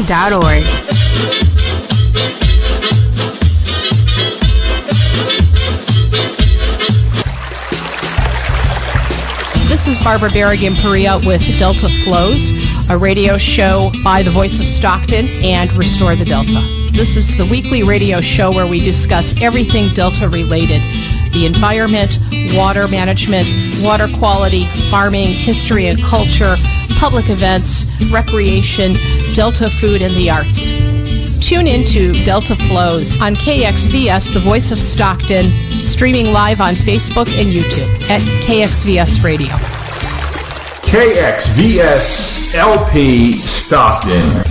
KXVS.org. This is Barbara Barrigan-Perea with Delta Flows, a radio show by the Voice of Stockton and Restore the Delta. This is the weekly radio show where we discuss everything Delta related: the environment, water management, water quality, farming, history and culture, public events, recreation, Delta food, and the arts. Tune into Delta Flows on KXVS, the Voice of Stockton, streaming live on Facebook and YouTube at KXVS Radio. KXVS LP Stockton.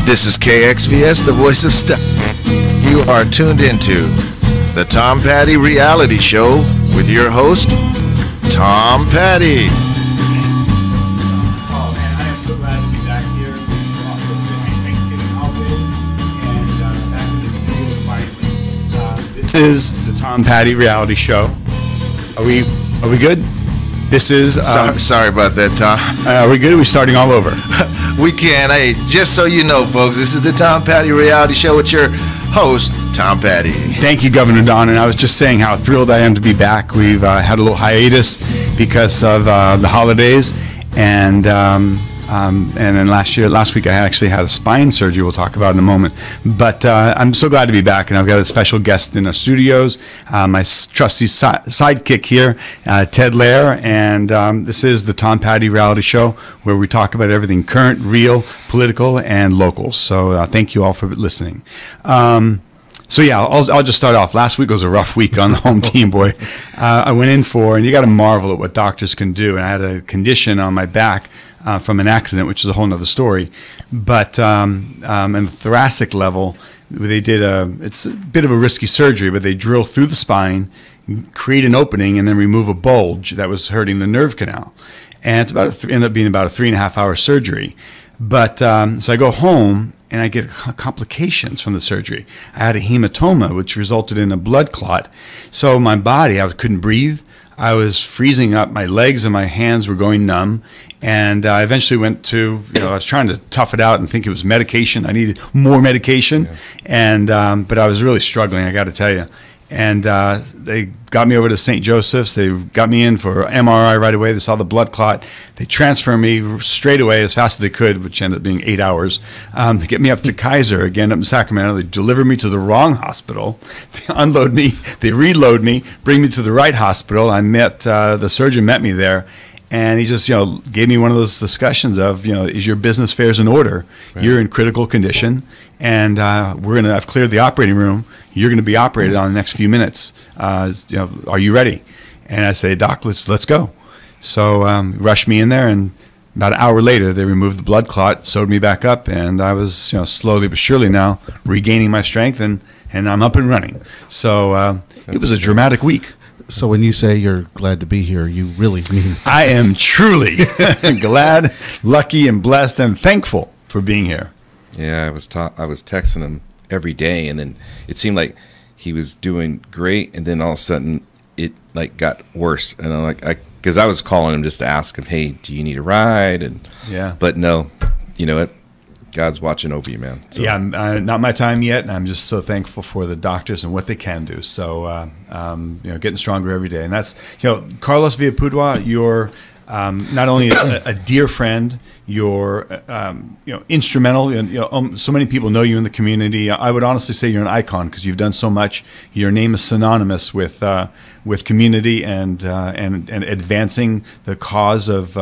This is KXVS, the Voice of Stockton. You are tuned into the Tom Patti Reality Show with your host, Tom Patti. Oh man, I am so glad to be back here off the Thanksgiving holidays and back in the studio finally. This is the Tom Patti Reality Show. Are we good? This is Sorry about that, Tom. Are we good? Are we starting all over? We can. Hey, just so you know, folks, this is the Tom Patti Reality Show with your host, Tom Patti. Thank you, Governor Don. And I was just saying how thrilled I am to be back. We've had a little hiatus because of the holidays, and then last week I actually had a spine surgery. We'll talk about in a moment. But I'm so glad to be back, and I've got a special guest in our studios, my trusty sidekick here, Ted Lehrer, and this is the Tom Patti Reality Show, where we talk about everything current, real, political, and local. So thank you all for listening. So yeah, I'll just start off. Last week was a rough week on the home team, boy. I went in for, and you got to marvel at what doctors can do, and I had a condition on my back from an accident, which is a whole nother story. But in the thoracic level, they did it's a bit of a risky surgery, but they drill through the spine, create an opening, and then remove a bulge that was hurting the nerve canal. And it's ended up being about a 3.5-hour surgery. But so I go home, and I get complications from the surgery. I had a hematoma, which resulted in a blood clot. So my body, I couldn't breathe. I was freezing up. My legs and my hands were going numb. And I eventually went to, I was trying to tough it out and think it was medication. I needed more medication. Yeah. And but I was really struggling, I got to tell you. And they got me over to St. Joseph's. They got me in for MRI right away. They saw the blood clot. They transferred me straight away as fast as they could, which ended up being 8 hours, to get me up to Kaiser, again, up in Sacramento. They delivered me to the wrong hospital. They unload me. They reload me, bring me to the right hospital. I met, the surgeon met me there. And he just, gave me one of those discussions of, is your business affairs in order? Right. You're in critical condition, and I've cleared the operating room. You're going to be operated on in the next few minutes. Are you ready? And I say, Doc, let's go. So rushed me in there, and about an hour later, they removed the blood clot, sewed me back up, and I was, slowly but surely now regaining my strength, and I'm up and running. So it was a dramatic week. So when you say you're glad to be here, you really mean I am truly glad, lucky, and blessed, and thankful for being here. Yeah, I was texting him every day, and then it seemed like he was doing great, and then all of a sudden it got worse, and I'm because I was calling him just to ask him, hey, do you need a ride? And yeah, but no, you know what? God's watching over you, man. So. Yeah, not my time yet, and I'm just so thankful for the doctors and what they can do. So, getting stronger every day. And that's, Carlos Villapudua, you're not only a dear friend, you're, instrumental. So many people know you in the community. I would honestly say you're an icon because you've done so much. Your name is synonymous with community and advancing the cause of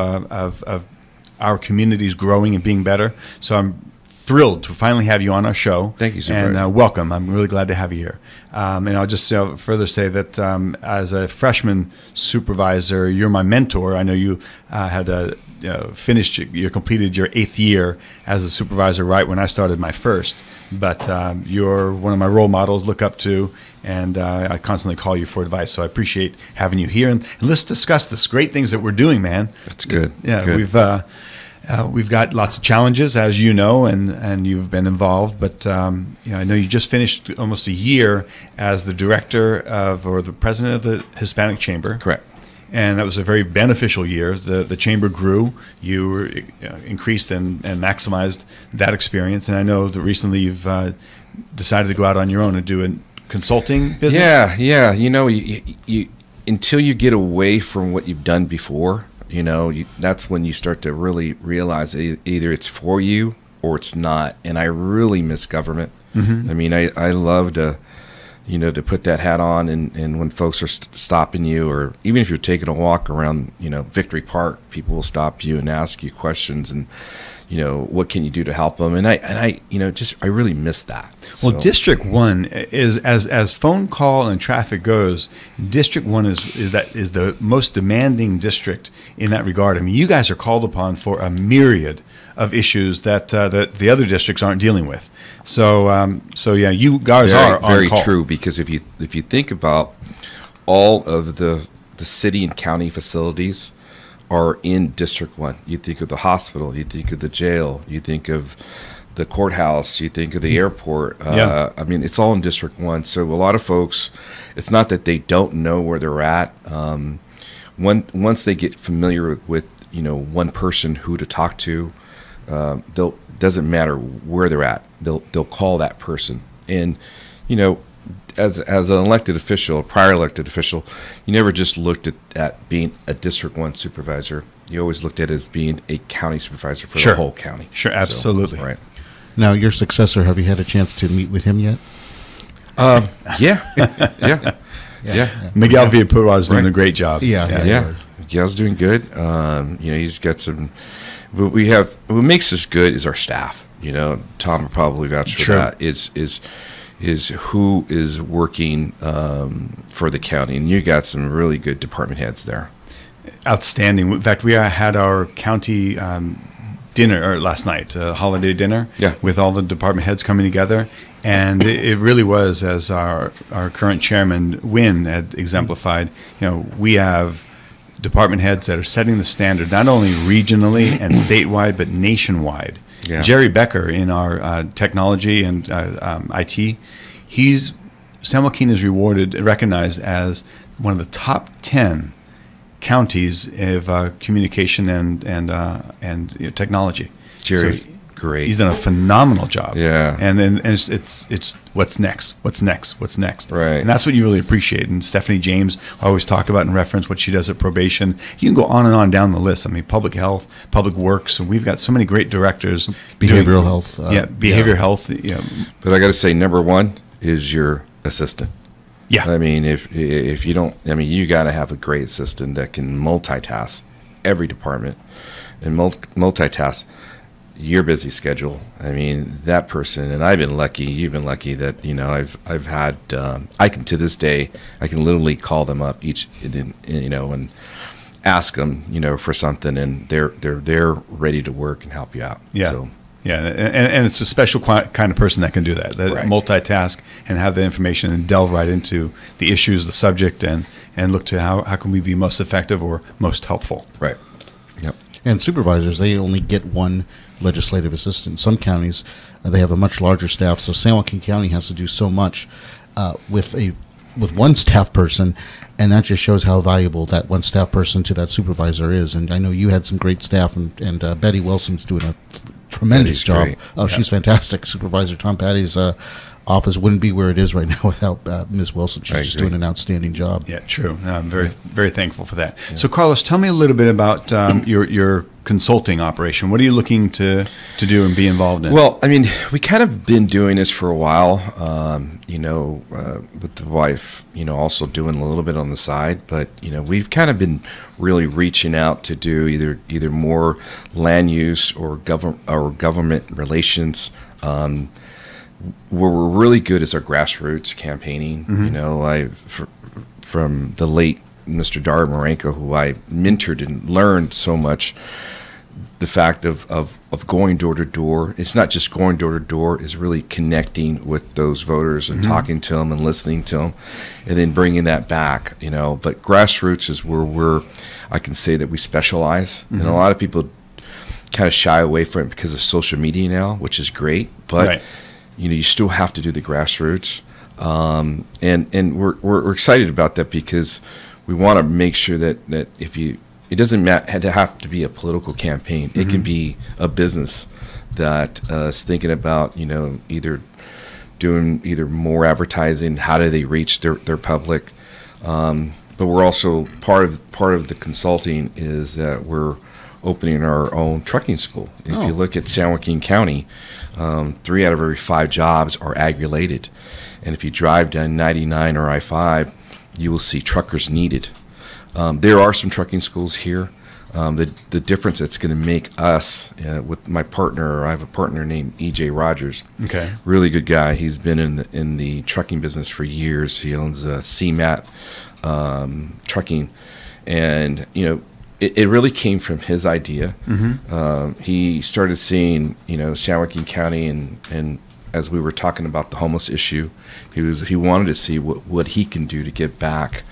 our communities growing and being better. So I'm thrilled to finally have you on our show. Thank you so much. And welcome. I'm really glad to have you here. And I'll just further say that as a freshman supervisor, you're my mentor. I know you had completed your 8th year as a supervisor right when I started my first. But you're one of my role models, look up to, and I constantly call you for advice. So I appreciate having you here, and let's discuss the great things that we're doing, man. That's good. Yeah, Good. we've got lots of challenges, as you know, and you've been involved. But I know you just finished almost a year as the director or the president of the Hispanic Chamber. Correct. And that was a very beneficial year. The chamber grew. You were increased and maximized that experience. And I know that recently you've decided to go out on your own and do a consulting business. Yeah. You until you get away from what you've done before, that's when you start to really realize either it's for you or it's not. And I really miss government. Mm-hmm. I mean, I love to put that hat on, and when folks are stopping you, or even if you're taking a walk around, Victory Park, people will stop you and ask you questions, and what can you do to help them? And I really miss that. Well, so, District 1 is as phone call and traffic goes, District 1 is the most demanding district in that regard. I mean, you guys are called upon for a myriad of issues that the other districts aren't dealing with. So yeah, you guys are on very call. True, because if you think about all of the city and county facilities are in District 1. You think of the hospital, you think of the jail, you think of the courthouse, you think of the airport. Yeah. I mean, it's all in District 1. So a lot of folks, it's not that they don't know where they're at. Once they get familiar with one person who to talk to, doesn't matter where they're at, they'll call that person. And as an elected official, a prior elected official, you never just looked at being a District 1 supervisor. You always looked at it as being a county supervisor for the whole county. Sure, absolutely. So, right. Now, your successor, have you had a chance to meet with him yet? Yeah. Miguel Villapudua is doing a great job. Yeah. Miguel's doing good. He's got some. What makes us good is our staff. Tom will probably vouch for that. Is who is working for the county, and you got some really good department heads there. Outstanding. In fact, we had our county dinner last night, holiday dinner, with all the department heads coming together, and it really was, as our current chairman Wynn had exemplified. We have department heads that are setting the standard not only regionally and statewide but nationwide. Yeah. Jerry Becker in our technology and IT, San Joaquin is recognized as one of the top 10 counties of communication and technology. Jerry's great. He's done a phenomenal job. Yeah. And then it's what's next? Right. And that's what you really appreciate. And Stephanie James, I always talk about in reference what she does at probation. You can go on and on down the list. I mean, public health, public works, and we've got so many great directors. Behavioral health. Behavioral health. Yeah. But I got to say, number one is your assistant. Yeah. I mean, if you don't, you got to have a great assistant that can multitask every department and multitask your busy schedule. I mean, that person, and I've been lucky, you've been lucky that, I've had, I can, to this day, I can literally call them up and ask them, for something, and they're ready to work and help you out. Yeah. So, yeah, and it's a special kind of person that can do that multitask and have the information and delve right into the issues, the subject, and look to how can we be most effective or most helpful. Right. Yep. And supervisors, they only get one legislative assistant. Some counties, they have a much larger staff, so San Joaquin County has to do so much with one staff person, and that just shows how valuable that one staff person to that supervisor is. And I know you had some great staff, and Betty Wilson's doing a tremendous job. Great. Oh, yeah. She's fantastic. Supervisor Tom Patti's office wouldn't be where it is right now without Ms. Wilson. She's just doing an outstanding job. Yeah, true. I'm very, very thankful for that. Yeah. So, Carlos, tell me a little bit about your consulting operation. What are you looking to do and be involved in? Well, we kind of been doing this for a while, with the wife, also doing a little bit on the side. But, we've kind of been really reaching out to do either more land use or government relations. Where we're really good is our grassroots campaigning. Mm-hmm. From the late Mr. Dar Marenko, who I mentored and learned so much, the fact of going door to door. It's not just going door to door, it's really connecting with those voters and talking to them and listening to them, and then bringing that back, you know. But grassroots is where I can say that we specialize, and a lot of people kind of shy away from it because of social media now, which is great, but you know, you still have to do the grassroots, and we're excited about that because we want to make sure that if you, it doesn't have to be a political campaign. It can be a business that is thinking about, you know, either doing more advertising. How do they reach their public? But we're also part of the consulting is that we're opening our own trucking school. If you look at San Joaquin County, 3 out of every 5 jobs are ag-related, and if you drive down 99 or I-5, you will see truckers needed. There are some trucking schools here. The difference that's going to make us with my partner, I have a partner named EJ Rogers. Okay, really good guy. He's been in the trucking business for years. He owns CMAT trucking, and you know, it really came from his idea. He started seeing, you know, San Joaquin County, and as we were talking about the homeless issue, he wanted to see what he can do to give back.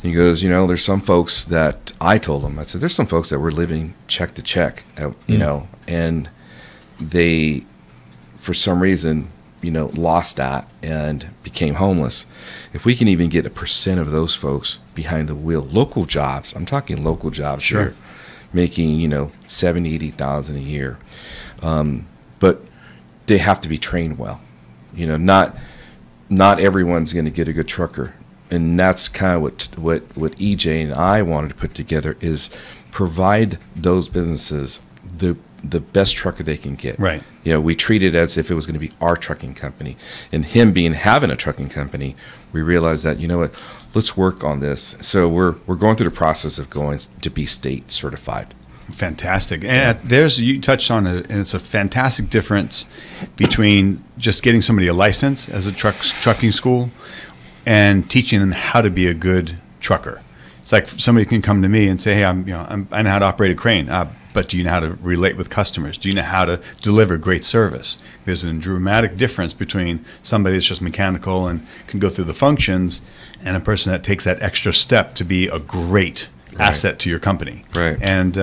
He goes, you know, there's some folks that I told him, I said, there's some folks that were living check to check, you know, and they, for some reason, you know, lost that and became homeless. If we can even get 1% of those folks behind the wheel, local jobs, I'm talking local jobs here, making, you know, 70, 80,000 a year. But they have to be trained well. You know, not everyone's going to get a good trucker. And that's kind of what EJ and I wanted to put together is provide those businesses the best trucker they can get. Right. You know, we treat it as if it was going to be our trucking company. And him having a trucking company, we realized that, you know what, let's work on this. So we're going through the process of going to be state certified. Fantastic. And you touched on it, and it's a fantastic difference between just getting somebody a license as a trucking school and teaching them how to be a good trucker. It's like somebody can come to me and say, hey, I know how to operate a crane, but do you know how to relate with customers? Do you know how to deliver great service? There's a dramatic difference between somebody that's just mechanical and can go through the functions and a person that takes that extra step to be a great asset to your company. Right. And you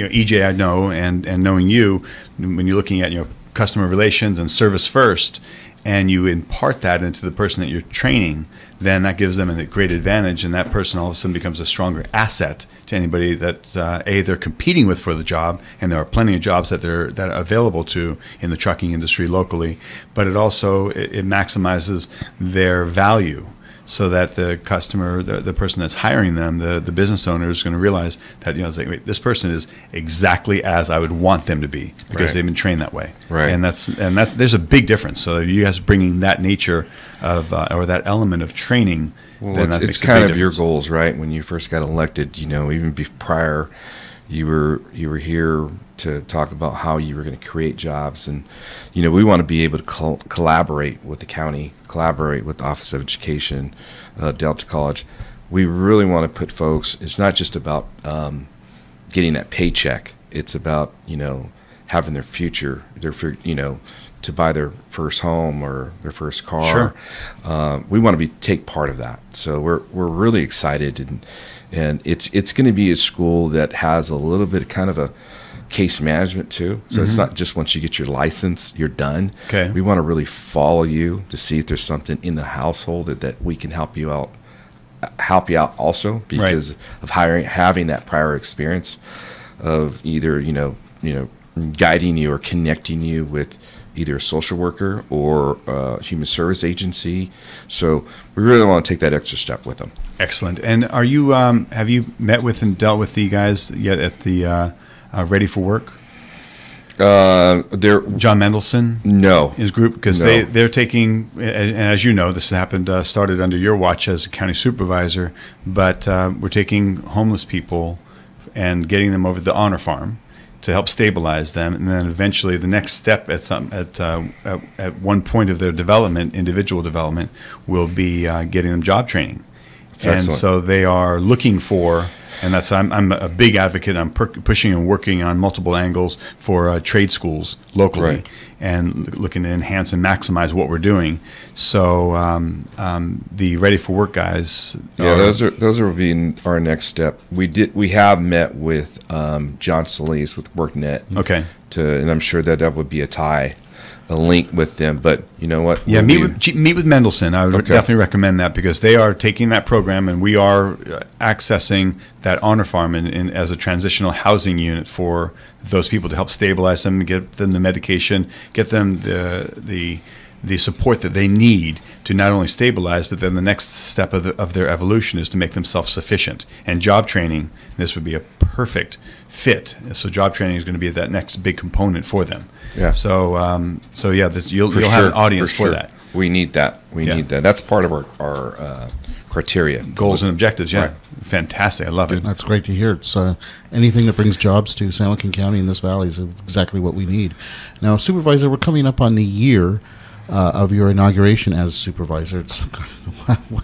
know, EJ, I know, and knowing you, when you're looking at, you know, customer relations and service first, and you impart that into the person that you're training, then that gives them a great advantage, and that person all of a sudden becomes a stronger asset to anybody that they're competing with for the job, and there are plenty of jobs that are available to in the trucking industry locally, but it also it maximizes their value, so that the customer, the person that's hiring them, the business owner is going to realize that, you know, it's like, wait, this person is exactly as I would want them to be because they've been trained that way. Right. And that's there's a big difference. So you guys bringing that nature of or that element of training. Well, it's kind of your goals, right? When you first got elected, you know, even prior, you were here to talk about how you were going to create jobs, and you know, we want to be able to collaborate with the county, collaborate with the Office of Education, Delta College. We really want to put folks. It's not just about getting that paycheck. It's about, you know, having their future, you know, to buy their first home or their first car. Sure. We want to take part of that. So we're really excited, and it's going to be a school that has a little bit of kind of a case management too. So it's not just once you get your license, you're done. Okay. We want to really follow you to see if there's something in the household that we can help you out also, because of having that prior experience of either, you know, guiding you or connecting you with either a social worker or a human service agency. So we really want to take that extra step with them. Excellent. And are you have you met with and dealt with the guys yet at the Ready for Work? John Mendelson? No. His group? Because they're taking, and as you know, this happened, started under your watch as a county supervisor, but we're taking homeless people and getting them over to the Honor Farm to help stabilize them, and then eventually the next step at one point of their development, individual development, will be getting them job training. That's excellent. So they are looking for And that's I'm a big advocate. I'm pushing and working on multiple angles for trade schools locally, and looking to enhance and maximize what we're doing. So the Ready for Work guys. Those are being our next step. We have met with John Solis with WorkNet. Okay. And I'm sure that would be a link with them, but you know what? Yeah, meet with Mendelsohn. I would definitely recommend that, because they are taking that program, and we are accessing that honor farm in as a transitional housing unit for those people, to help stabilize them, get them the medication, get them the support that they need to not only stabilize, but then the next step of their evolution is to make them self-sufficient. And job training, this would be a perfect fit. So job training is going to be that next big component for them. Yeah. So yeah, you'll have an audience for that. We need that. We need that. That's part of our criteria. Goals and objectives. Yeah. Right. Fantastic. I love it. That's great to hear. It's anything that brings jobs to San Joaquin County in this valley is exactly what we need. Now, Supervisor, we're coming up on the year of your inauguration as supervisor. It's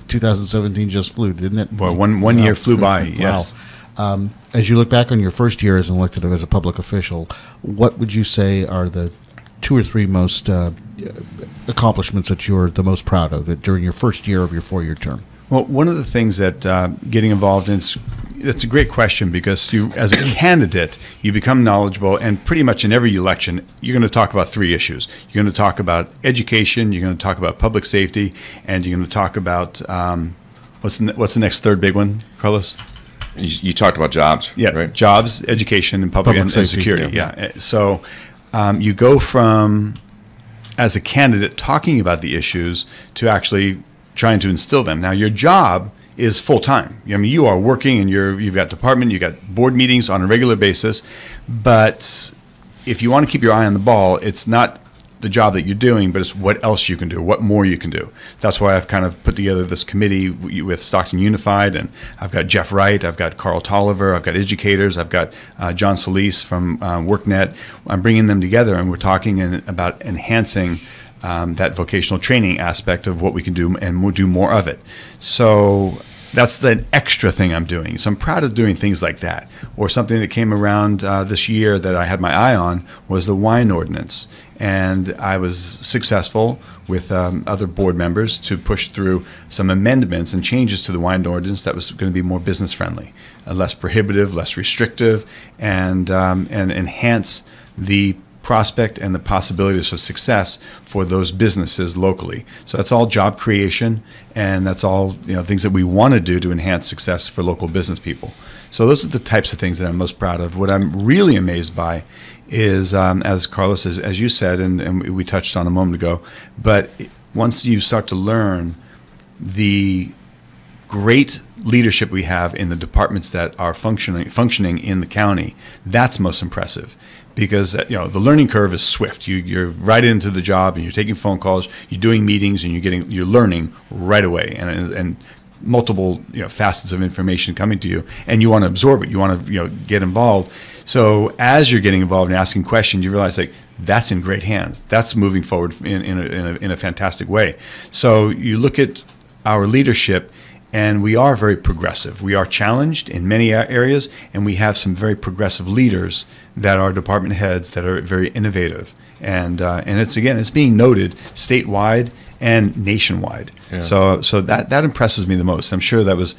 2017 just flew, didn't it? Well, one year flew by. Yes. Wow. As you look back on your first year as elected as a public official, what would you say are the 2 or 3 most accomplishments that you're the most proud of during your first year of your 4-year term? Well, one of the things that getting involved in, it's a great question, because you, as a candidate, you become knowledgeable, and pretty much in every election, you're going to talk about 3 issues. You're going to talk about education, you're going to talk about public safety, and you're going to talk about what's the next third big one, Carlos? You talked about jobs, right? Jobs, education, and public and security. Yeah. So you go from, as a candidate, talking about the issues to actually trying to instill them. Now, your job is full time. I mean, you are working, and you've got department, you've got board meetings on a regular basis. But if you want to keep your eye on the ball, it's not the job that you're doing, but it's what else you can do, what more you can do. That's why I've kind of put together this committee with Stockton Unified, and I've got Jeff Wright, I've got Carl Tolliver, I've got educators, I've got John Solis from WorkNet. I'm bringing them together, and we're talking about enhancing that vocational training aspect of what we can do, and we'll do more of it. So that's the extra thing I'm doing. So I'm proud of doing things like that. Or something that came around this year that I had my eye on was the wine ordinance. And I was successful with other board members to push through some amendments and changes to the wine ordinance that was going to be more business friendly, less prohibitive, less restrictive, and enhance the prospect and the possibilities for success for those businesses locally. So that's all job creation, and that's all things that we want to do to enhance success for local business people. So those are the types of things that I'm most proud of. What I'm really amazed by is, as Carlos, as you said, and we touched on a moment ago, but once you start to learn the great leadership we have in the departments that are functioning in the county, that's most impressive. Because the learning curve is swift. You're right into the job, and you're taking phone calls, you're doing meetings, and you're learning right away, and multiple facets of information coming to you, and you want to absorb it. You want to get involved. So as you're getting involved and asking questions, you realize that's in great hands. That's moving forward in a fantastic way. So you look at our leadership, and we are very progressive. We are challenged in many areas, and we have some very progressive leaders that are department heads that are very innovative. And it's being noted statewide and nationwide. Yeah. So that impresses me the most. I'm sure that was,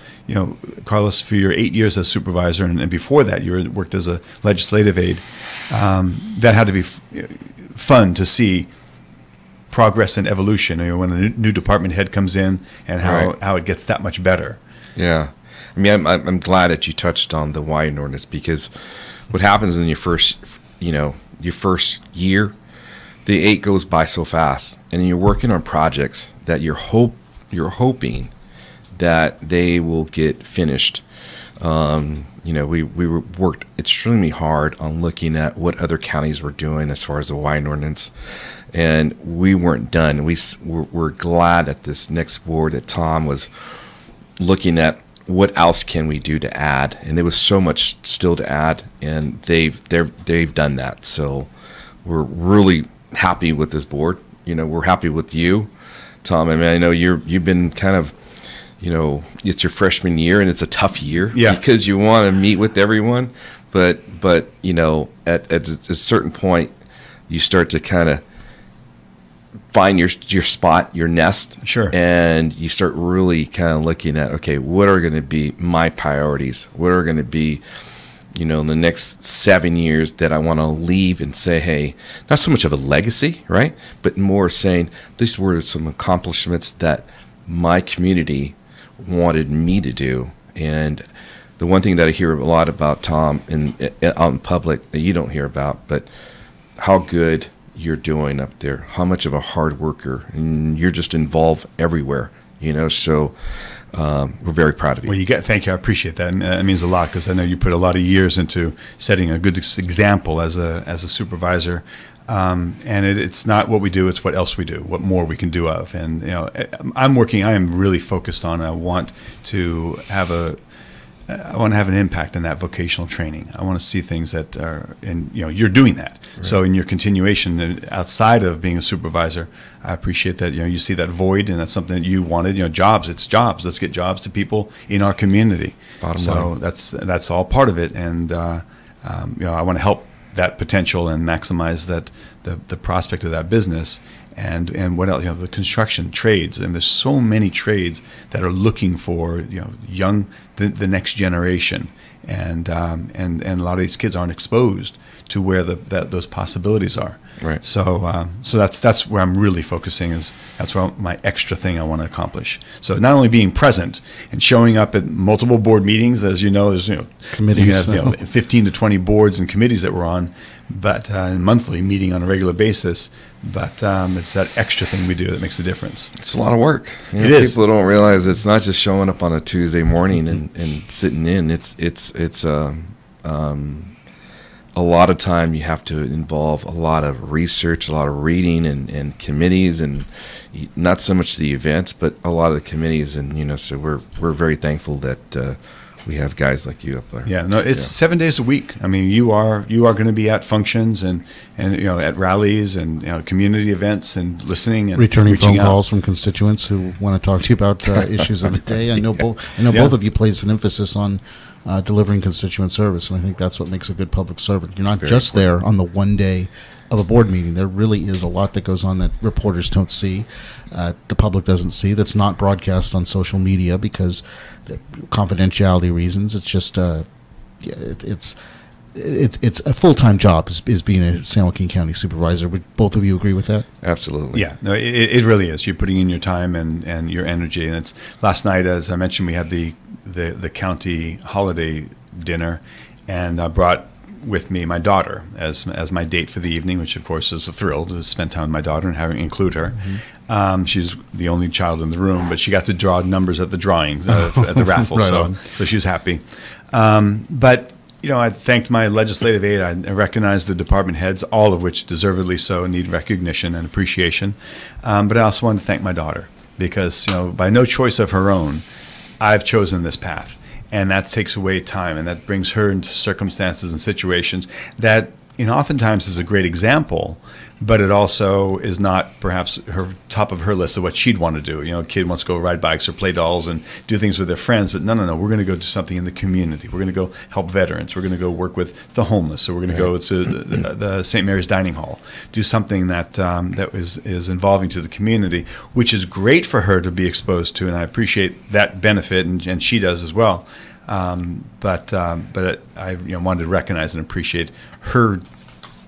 Carlos, for your 8 years as supervisor, and before that you worked as a legislative aide. That had to be fun to see progress and evolution, when a new department head comes in, and how it gets that much better. Yeah. I mean, I'm glad that you touched on the wine ordinance, because what happens in your first year, the 8 goes by so fast, and you're working on projects that you're hoping that they will get finished. We worked extremely hard on looking at what other counties were doing as far as the wine ordinance, and we weren't done. We're glad at this next board that Tom was looking at what else can we do to add, and there was so much still to add, and they've done that. So we're really happy with this board. We're happy with you, Tom. I mean, I know you've been kind of it's your freshman year and it's a tough year Yeah. because you want to meet with everyone. But at a certain point, you start to kind of find your spot, your nest. Sure. And you start really kind of looking at, okay, what are going to be my priorities? What are going to be, in the next 7 years that I want to leave and say, hey, not so much of a legacy, right? But more saying, these were some accomplishments that my community wanted me to do. And the one thing that I hear a lot about, Tom, out in public that you don't hear about, but how good you're doing up there, how much of a hard worker, and you're just involved everywhere, so we're very proud of you. Well, thank you. I appreciate that. And it means a lot because I know you put a lot of years into setting a good example as a supervisor. And it's not what we do, it's what else we do, what more we can do of. And, I am really focused on, I want to have an impact in that vocational training. I want to see things that are, and you're doing that. Right. So in your continuation outside of being a supervisor, I appreciate that you see that void, and that's something that you wanted. Jobs. It's jobs. Let's get jobs to people in our community. So that's all part of it, and I want to help that potential and maximize the prospect of that business. And what else? The construction trades, and there's so many trades that are looking for the next generation, and a lot of these kids aren't exposed to where those possibilities are. Right. So that's where I'm really focusing. That's where my extra thing I want to accomplish. So not only being present and showing up at multiple board meetings, as there's committees, you have 15 to 20 boards and committees that we're on, but monthly meeting on a regular basis. But it's that extra thing we do that makes a difference. It's a lot of work. It is. People don't realize it's not just showing up on a Tuesday morning and sitting in. It's a lot of time you have to involve a lot of research, a lot of reading, and committees, and not so much the events, but a lot of the committees. And so we're very thankful that we have guys like you up there. Yeah, no, it's 7 days a week. I mean, you are going to be at functions and at rallies and community events and listening and returning phone out. calls from constituents who want to talk to you about issues of the day. I know both of you place an emphasis on delivering constituent service, and I think that's what makes a good public servant. You're not Very just important. there on the one day of a board meeting. There really is a lot that goes on that reporters don't see, the public doesn't see, that's not broadcast on social media because confidentiality reasons. It's just it's a full-time job is being a San Joaquin County supervisor. Would both of you agree with that? Absolutely. Yeah, no, it really is. You're putting in your time and your energy. And it's last night, as I mentioned, we had the county holiday dinner, and I brought with me my daughter as my date for the evening, which of course is a thrill to spend time with my daughter and include her. Mm-hmm. She's the only child in the room, but she got to draw numbers at the drawings at the raffle, Right so she was happy. But I thanked my legislative aide. I recognized the department heads, all of which deservedly so need recognition and appreciation. But I also wanted to thank my daughter because by no choice of her own, I've chosen this path. And that takes away time, and that brings her into circumstances and situations that, oftentimes is a great example, but it also is not perhaps her top of her list of what she'd want to do. A kid wants to go ride bikes or play dolls and do things with their friends, but no, we're going to go do something in the community. We're going to go help veterans. We're going to go work with the homeless. So we're going to go to the St. Mary's Dining Hall, do something that is involving to the community, which is great for her to be exposed to, and I appreciate that benefit, and she does as well. But I wanted to recognize and appreciate her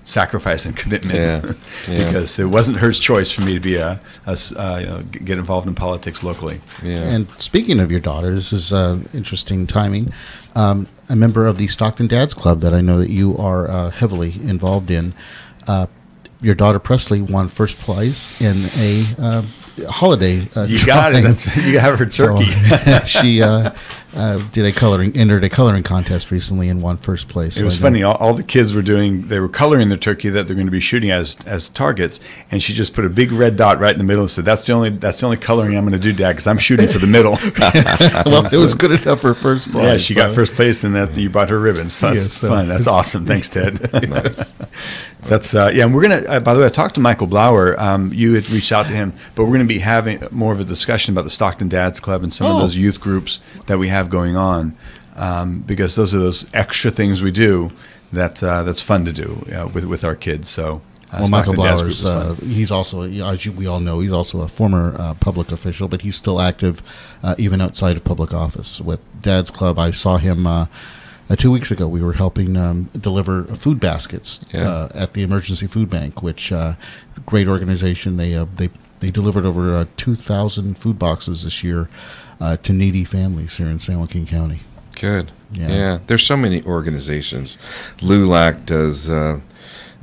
sacrifice and commitment because it wasn't her choice for me to be get involved in politics locally. Yeah. And speaking of your daughter, this is interesting timing. A member of the Stockton Dads Club that I know that you are heavily involved in. Your daughter Presley won first place in a holiday. You got it. You have her turkey. So, she entered a coloring contest recently and won first place. It was funny. All the kids were they were coloring the turkey that they're going to be shooting as targets, and she just put a big red dot right in the middle and said, "That's the only coloring I'm going to do, Dad, because I'm shooting for the middle." Well, it was good enough for first place. Yeah, she got first place, and that you brought her ribbons. So that's fun. That's awesome. Thanks, Ted. Nice. That's and we're gonna. By the way, I talked to Michael Blauer. You had reached out to him, but we're going to be having more of a discussion about the Stockton Dads Club and some of those youth groups that we have going on, because those are those extra things we do that's fun to do with our kids. So. Well, Michael Blauer's, he's also, as we all know, he's also a former public official, but he's still active even outside of public office. With Dad's Club, I saw him 2 weeks ago. We were helping deliver food baskets at the Emergency Food Bank, which great organization. They delivered over 2,000 food boxes this year to needy families here in San Joaquin County. Good. Yeah. There's so many organizations. LULAC does...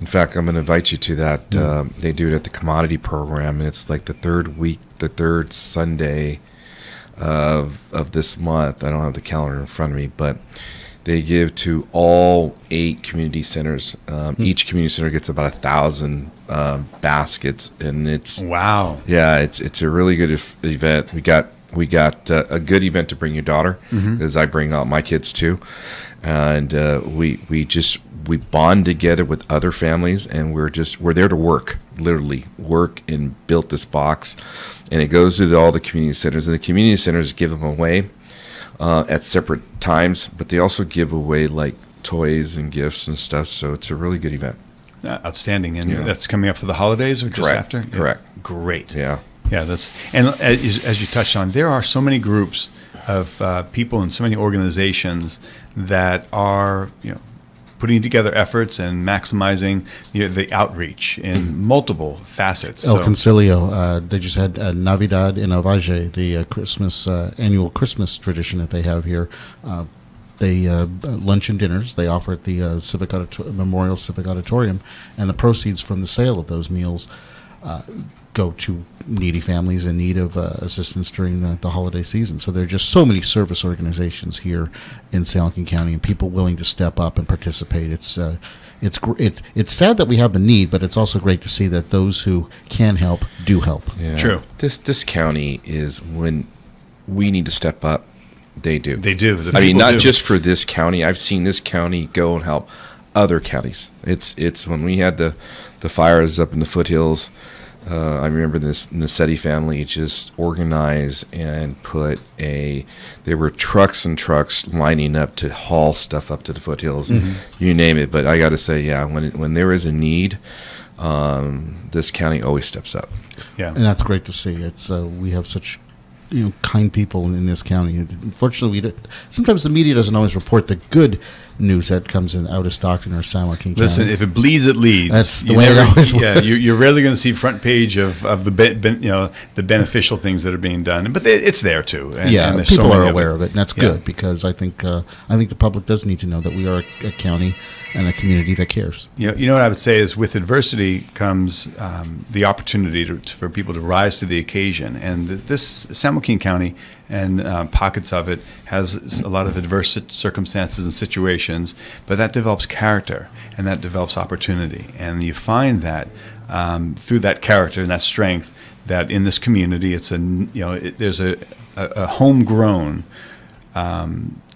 in fact, I'm going to invite you to that. They do it at the commodity program, and it's like the third Sunday of this month. I don't have the calendar in front of me, but they give to all 8 community centers. Each community center gets about 1,000 baskets, and it's it's a really good event. We got a good event to bring your daughter, because I bring out my kids too, and we bond together with other families, and we're there to work, literally work, and build this box, and it goes to all the community centers, and the community centers give them away at separate times, but they also give away like toys and gifts and stuff. So it's a really good event. Outstanding. And that's coming up for the holidays or just after? Correct. Great. Yeah. That's, and as you touched on, there are so many groups of people and so many organizations that are putting together efforts and maximizing the outreach in multiple facets. El Concilio, they just had Navidad in Avalle, the Christmas annual Christmas tradition that they have here. They lunch and dinners they offer at the Memorial Civic Auditorium, and the proceeds from the sale of those meals go to needy families in need of assistance during the holiday season. So there are just so many service organizations here in San Joaquin County, and people willing to step up and participate. It's sad that we have the need, but it's also great to see that those who can help do help. Yeah. True. This county is, when we need to step up, they do. They do. I mean, not just for this county. I've seen this county go and help other counties. It's when we had the fires up in the foothills. I remember this Nassetti family just organized and there were trucks and trucks lining up to haul stuff up to the foothills, you name it. But I got to say, when there is a need, this county always steps up. Yeah, and that's great to see. It's we have such kind people in this county. Unfortunately, sometimes the media doesn't always report the good news that comes in out of Stockton or San Joaquin County. Listen, if it bleeds, it leads. That's the way it always works. You're rarely going to see front page of the the beneficial things that are being done, but it's there too. And people are aware of it, and that's good, because I think the public does need to know that we are a county and a community that cares. You know what I would say is, with adversity comes the opportunity for people to rise to the occasion, and this San Joaquin County and pockets of it has a lot of adverse circumstances and situations, but that develops character and that develops opportunity, and you find that through that character and that strength, that in this community there's a homegrown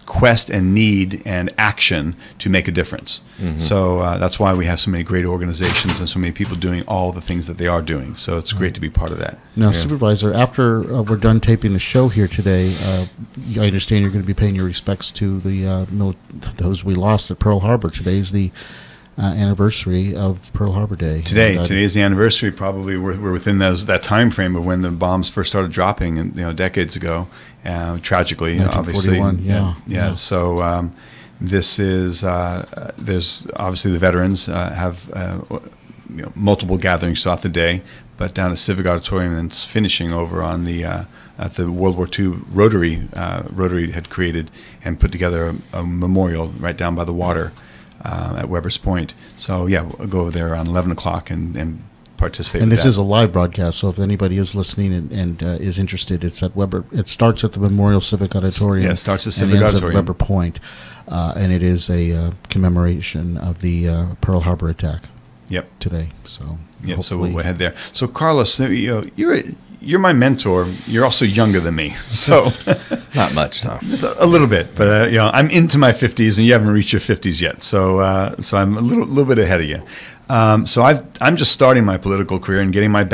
quest and need and action to make a difference. So that's why we have so many great organizations and so many people doing all the things that they are doing. So it's great to be part of that. Now, Supervisor, after we're done taping the show here today, I understand you're going to be paying your respects to those we lost at Pearl Harbor. Today's the anniversary of Pearl Harbor Day. Today is the anniversary. Probably we're within that time frame of when the bombs first started dropping, decades ago. Tragically, obviously, So this is there's obviously the veterans have multiple gatherings throughout the day, but down at Civic Auditorium, and it's finishing over on the at the World War II Rotary. Rotary had created and put together a memorial right down by the water at Weber's Point. So we'll go over there around 11 o'clock and participate. And this is a live broadcast, so if anybody is listening and is interested, it's at Weber. It starts at the Memorial Civic Auditorium. Yeah, it starts at Civic Auditorium. At Weber Point, and it is a commemoration of the Pearl Harbor attack. Yep. Today. So so we'll head there. So Carlos, you're my mentor. You're also younger than me, so not much, no. Just a little bit. But I'm into my 50s, and you haven't reached your 50s yet. So I'm a little bit ahead of you. So I'm just starting my political career and getting my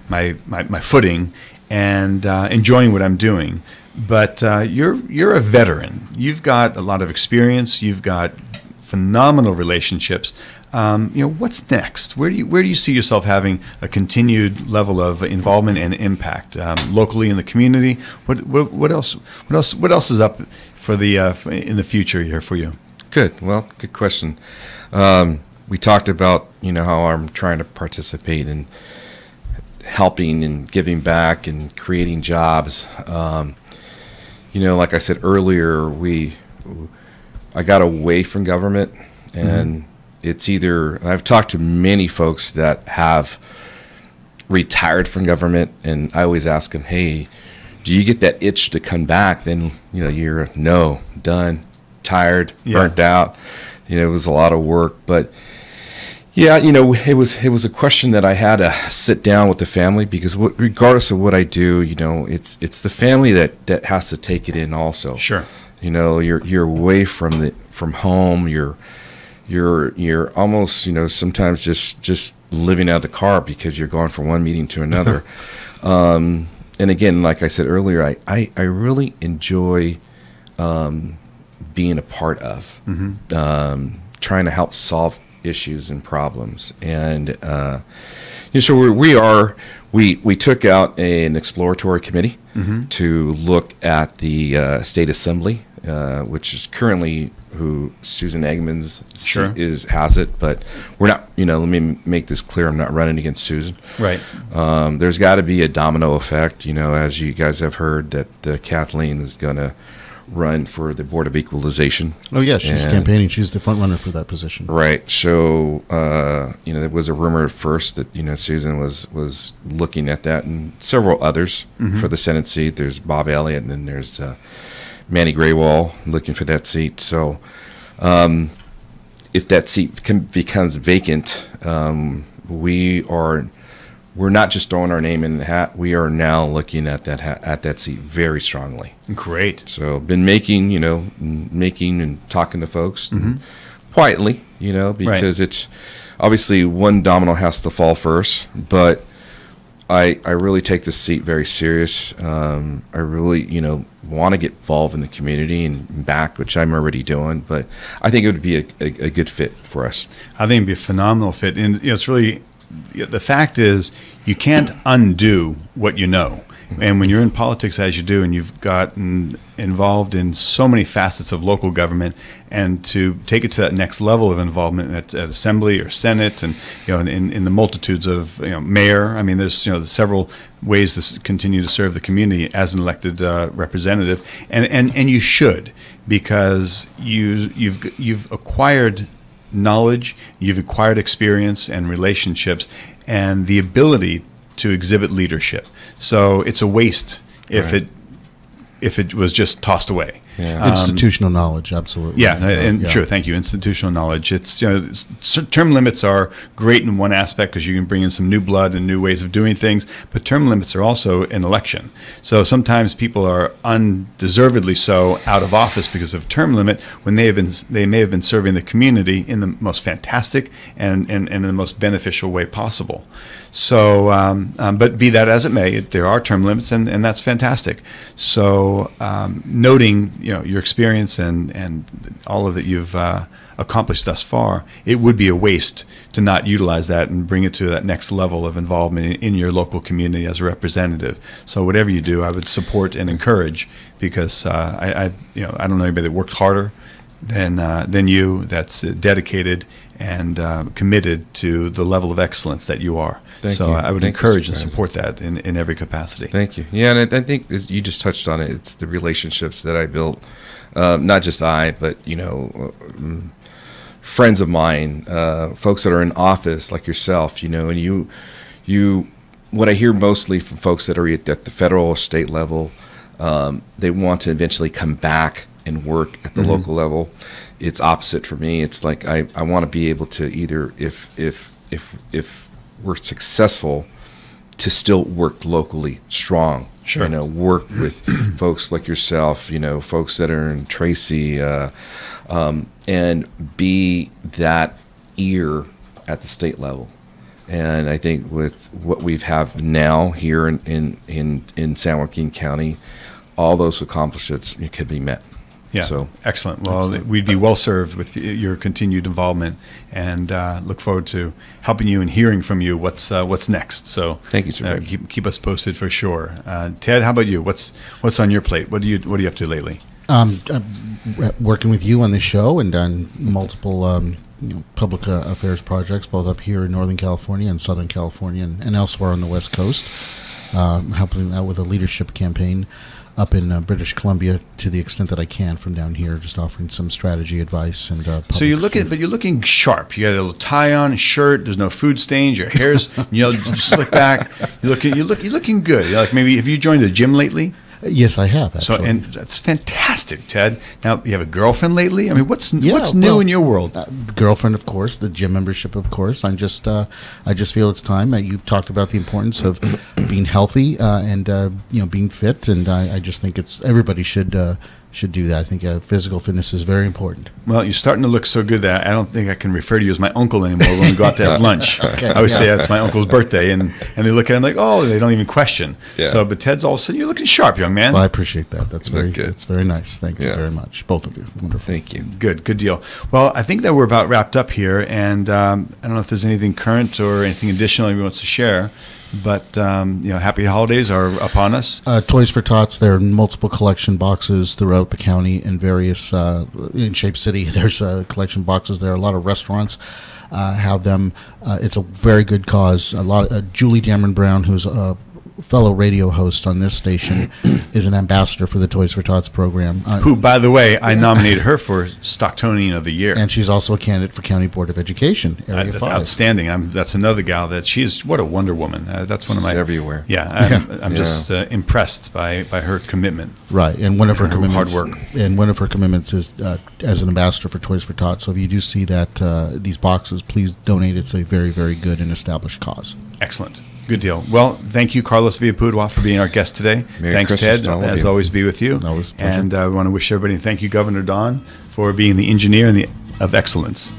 my footing, and enjoying what I'm doing. But you're a veteran. You've got a lot of experience. You've got phenomenal relationships. What's next? Where do you see yourself having a continued level of involvement and impact locally in the community? What else is up for in the future here for you? Good. Well, good question. We talked about how I'm trying to participate in helping and giving back and creating jobs. Like I said earlier, I got away from government, and it's either, I've talked to many folks that have retired from government, and I always ask them, hey, do you get that itch to come back? Then, you're done, tired, burnt out. It was a lot of work, but yeah, it was a question that I had to sit down with the family, because regardless of what I do, it's the family that has to take it in also. Sure. You're away from home. You're almost, sometimes just living out of the car because you're going from one meeting to another. And again, like I said earlier, I really enjoy being a part of, trying to help solve issues and problems. And so we took out an exploratory committee to look at the state assembly, which is currently who Susan Eggman's has it, but we're not. Let me make this clear: I'm not running against Susan. Right. There's got to be a domino effect. As you guys have heard, that Kathleen is going to run for the Board of Equalization. Oh yeah, she's campaigning. She's the front runner for that position. Right. So there was a rumor at first that Susan was looking at that, and several others for the Senate seat. There's Bob Elliott, and then there's Manny Graywall looking for that seat. So if that seat becomes vacant, we're not just throwing our name in the hat. We are now looking at that seat very strongly. Great. So been making and talking to folks quietly, because it's obviously one domino has to fall first. But I really take this seat very serious. I really want to get involved in the community and back, which I'm already doing. But I think it would be a good fit for us. I think it'd be a phenomenal fit, and it's really. The fact is, you can't undo what you know. And when you're in politics as you do, and you've gotten involved in so many facets of local government, and to take it to that next level of involvement at Assembly or Senate, and in the multitudes of mayor. I mean, there's several ways to continue to serve the community as an elected representative, and you should, because you've acquired knowledge, you've acquired experience and relationships, and the ability to exhibit leadership. So it's a waste if it was just tossed away. Yeah. Institutional knowledge, absolutely. Yeah, sure. Thank you. Institutional knowledge. It's term limits are great in one aspect because you can bring in some new blood and new ways of doing things. But term limits are also an election. So sometimes people are undeservedly so out of office because of term limit when they may have been serving the community in the most fantastic and in the most beneficial way possible. So, but be that as it may, there are term limits, and that's fantastic. So, noting your experience and all of that you've accomplished thus far, it would be a waste to not utilize that and bring it to that next level of involvement in your local community as a representative. So, whatever you do, I would support and encourage, because I don't know anybody that worked harder than you, that's dedicated and committed to the level of excellence that you are. Thank you. I would encourage and support that in every capacity. Thank you. Yeah, and I think you just touched on it. It's the relationships that I built, not just but friends of mine, folks that are in office like yourself, and you. What I hear mostly from folks that are at the federal or state level, they want to eventually come back and work at the local level. It's opposite for me. It's like I want to be able to either, if we're successful, to still work locally strong. Sure. Work with folks like yourself, folks that are in Tracy, and be that ear at the state level. And I think with what we have now here in San Joaquin County, all those accomplishments could be met. Yeah, so excellent. Well, we'd be well served with your continued involvement, and look forward to helping you and hearing from you what's next. So thank you, sir. Keep us posted for sure. Ted, how about you? What's on your plate? What are you up to lately? Working with you on this show and on multiple public affairs projects, both up here in Northern California and Southern California and elsewhere on the West Coast. Helping out with a leadership campaign up in British Columbia to the extent that I can from down here, just offering some strategy advice and. So you're looking sharp. You got a little tie on, shirt. There's no food stains. Your hair's slick back. You're looking good. You're like, maybe have you joined the gym lately? Yes, I have. Actually. So, and that's fantastic, Ted. Now, you have a girlfriend lately? I mean, what's new in your world? The girlfriend, of course. The gym membership, of course. I just feel it's time. You've talked about the importance of being healthy and being fit, and I just think everybody should do that. I think physical fitness is very important. Well, you're starting to look so good that I don't think I can refer to you as my uncle anymore when we go out to have lunch. Okay, I always say it's my uncle's birthday, and they look at him like, oh, they don't even question. Yeah. So, but Ted's all of a sudden, you're looking sharp, young man. Well, I appreciate that. That's very good. It's very nice. Thank you very much, both of you. Wonderful. Thank you. Good deal. Well, I think that we're about wrapped up here, and I don't know if there's anything current or anything additional he wants to share. But happy holidays are upon us. Toys for Tots. There are multiple collection boxes throughout the county in various in Shape City. There's collection boxes. There are a lot of restaurants have them. It's a very good cause. Julie Dameron Brown, who's a fellow radio host on this station, is an ambassador for the Toys for Tots program. Who, by the way, I nominated her for Stocktonian of the Year. And she's also a candidate for County Board of Education, Area that's 5. Outstanding. That's another gal that what a Wonder Woman. That's one of my everywhere. Yeah, I'm just impressed by her commitment. Right, and one of her commitments, hard work. And one of her commitments is as an ambassador for Toys for Tots. So if you do see that these boxes, please donate. It's a very, very good and established cause. Excellent. Good deal. Well, thank you, Carlos Villapudua, for being our guest today. Thanks, Ted. As always, be with you. Always a pleasure. And we want to wish everybody, and thank you, Governor Don, for being the engineer of excellence.